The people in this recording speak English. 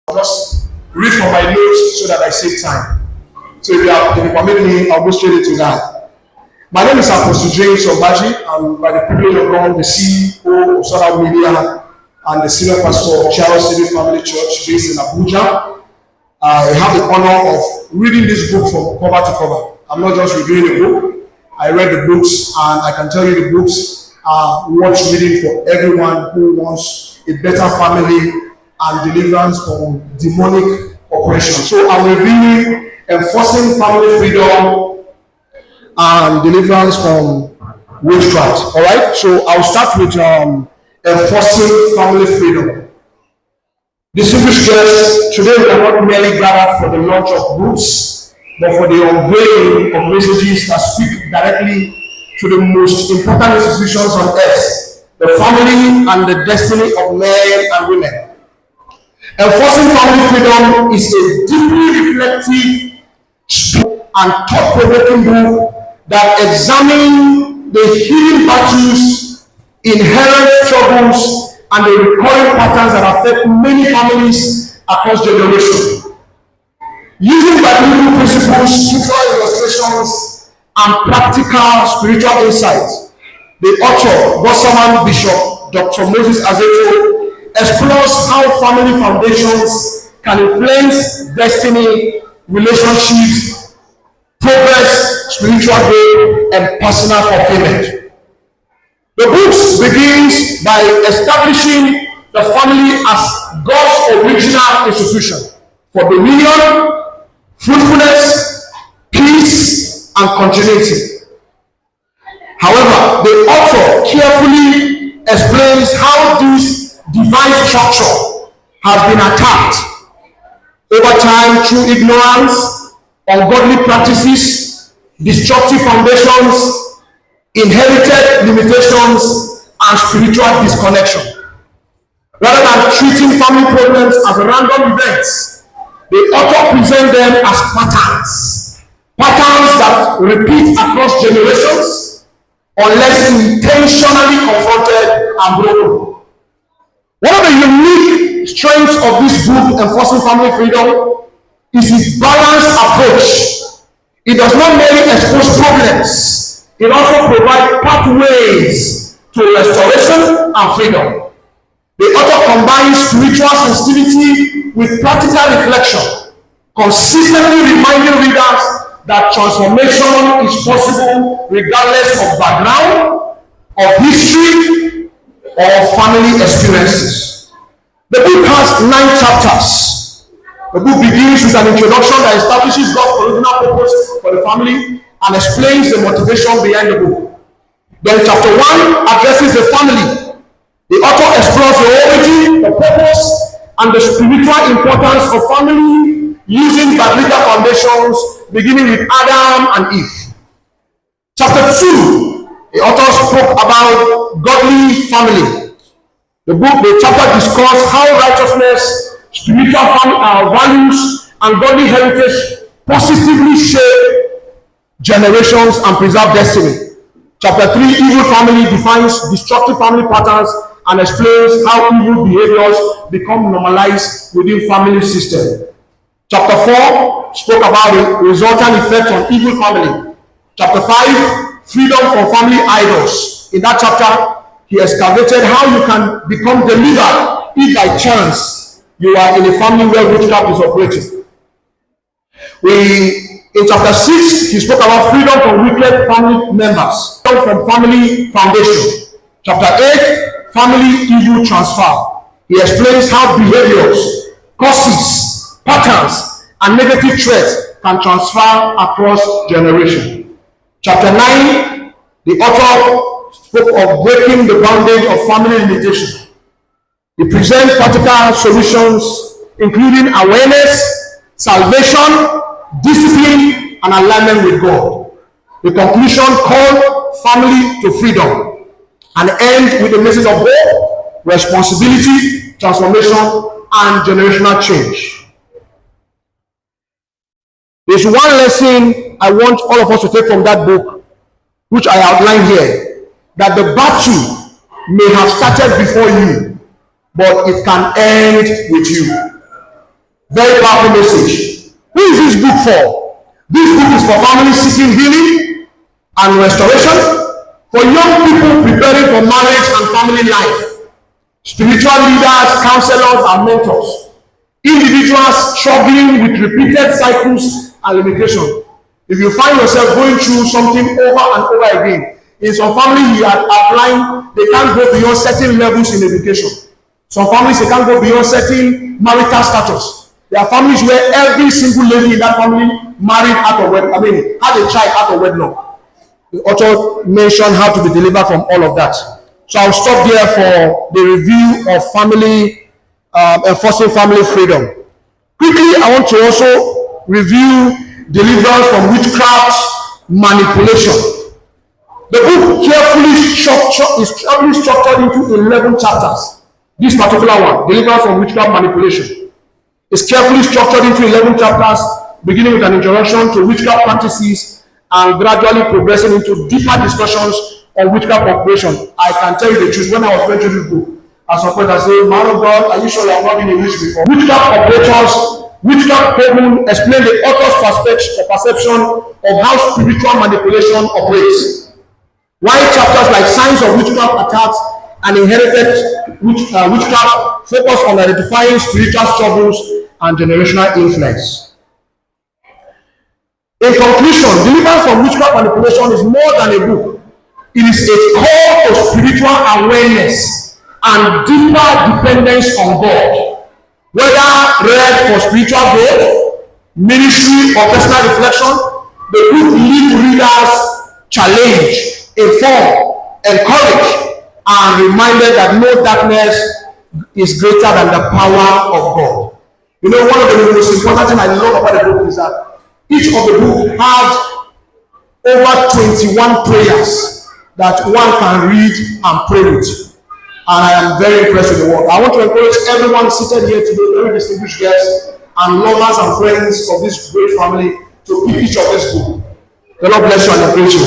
I'll just read from my notes so that I save time. So if you permit me, I'll go straight into that. My name is Apostle Ogbaji. I'm by the privilege of God, the CEO of Southern Media and the senior pastor of Charles City Family Church based in Abuja. I have the honor of reading this book from cover to cover. I'm not just reviewing the book. I read the books, and I can tell you the books are worth reading for everyone who wants a better family and deliverance from demonic oppression. So I'm reviewing enforcing family freedom and deliverance from witchcraft. All right. So I'll start with enforcing family freedom. Distinguished guests, today we are not merely gathered for the launch of books, but for the unveiling of messages that speak directly to the most important institutions on earth, the family and the destiny of men and women. Enforcing family freedom is a deeply reflective and thought-provoking book that examines the hidden battles, inherent struggles, and the recurring patterns that affect many families across generations. Using biblical principles, scriptural illustrations, and practical spiritual insights, the author, God's Bishop Dr. Moses Azetu, explores how family foundations can influence destiny, relationships, progress, spiritual growth, and personal fulfillment. The book begins by establishing the family as God's original institution for dominion, fruitfulness, peace, and continuity. However, the author carefully explains how this divine structure has been attacked over time through ignorance, ungodly practices, destructive foundations, inherited limitations, and spiritual disconnection. Rather than treating family problems as random events, the author presents them as patterns that repeat across generations unless intentionally confronted and broken. One of the unique strengths of this book, Enforcing Family Freedom, is its balanced approach. It does not merely expose problems, it also provides pathways to restoration and freedom. The author combines spiritual sensitivity with practical reflection, consistently reminding readers that transformation is possible regardless of background, of history, or family experiences. The book has 9 chapters. The book begins with an introduction that establishes God's original purpose for the family and explains the motivation behind the book. Then chapter 1 addresses the family. The author explores the origin, the purpose, and the spiritual importance of family using biblical foundations, beginning with Adam and Eve. Chapter 2, the author spoke about godly family. The chapter discussed how righteousness, spiritual values, and godly heritage positively shape generations and preserve destiny. Chapter 3, evil family, defines destructive family patterns and explains how evil behaviors become normalized within family system. Chapter 4 spoke about the resultant effect on evil family. Chapter 5, freedom from family idols. In that chapter, he excavated how you can become delivered if by chance you are in a family where witchcraft is operating. In chapter 6, he spoke about freedom from wicked family members, from family foundation. Chapter 8, family evil transfer. He explains how behaviors, causes, patterns, and negative traits can transfer across generations. Chapter 9, the author spoke of breaking the bondage of family limitation. He presents practical solutions, including awareness, salvation, discipline, and alignment with God. The conclusion called family to freedom and end with a message of hope, responsibility, transformation, and generational change. There's one lesson I want all of us to take from that book, which I outlined here, that the battle may have started before you, but it can end with you. Very powerful message. Who is this book for? This book is for families seeking healing and restoration, for young people preparing for marriage and family life, spiritual leaders, counselors, and mentors, individuals struggling with repeated cycles and limitations. If you find yourself going through something over and over again, in some families you are outlined, they can't go beyond certain levels in education. Some families, they can't go beyond certain marital status. There are families where every single lady in that family married out of wedlock, had a child out of wedlock. The author mentioned how to be delivered from all of that. So I'll stop there for the review of family, enforcing family freedom. Quickly, I want to also review deliverance from witchcraft manipulation. The book is carefully structured into 11 chapters. This particular one, deliverance from witchcraft manipulation, is carefully structured into 11 chapters, beginning with an introduction to witchcraft practices and gradually progressing into deeper discussions on witchcraft operation. I can tell you the truth, when I was reading this book, at some point I said, man of God, are you sure you have not been a witch before? Witchcraft operators, witchcraft people explain the author's perception of how spiritual manipulation operates. While chapters like signs of witchcraft attacks and inherited witchcraft focus on identifying spiritual struggles and generational influence. In conclusion, deliverance from witchcraft manipulation is more than a book. It is a call to spiritual awareness and deeper dependence on God. Whether read for spiritual growth, ministry, or personal reflection, the book leads readers challenge, inform, encourage, and reminded that no darkness is greater than the power of God. You know, one of the most important things I love about the book is that each of the book had over 21 prayers that one can read and pray with. And I am very impressed with the work. I want to encourage everyone seated here today, very distinguished guests and lovers and friends of this great family, to pick each of this book. The Lord bless you and encourage you.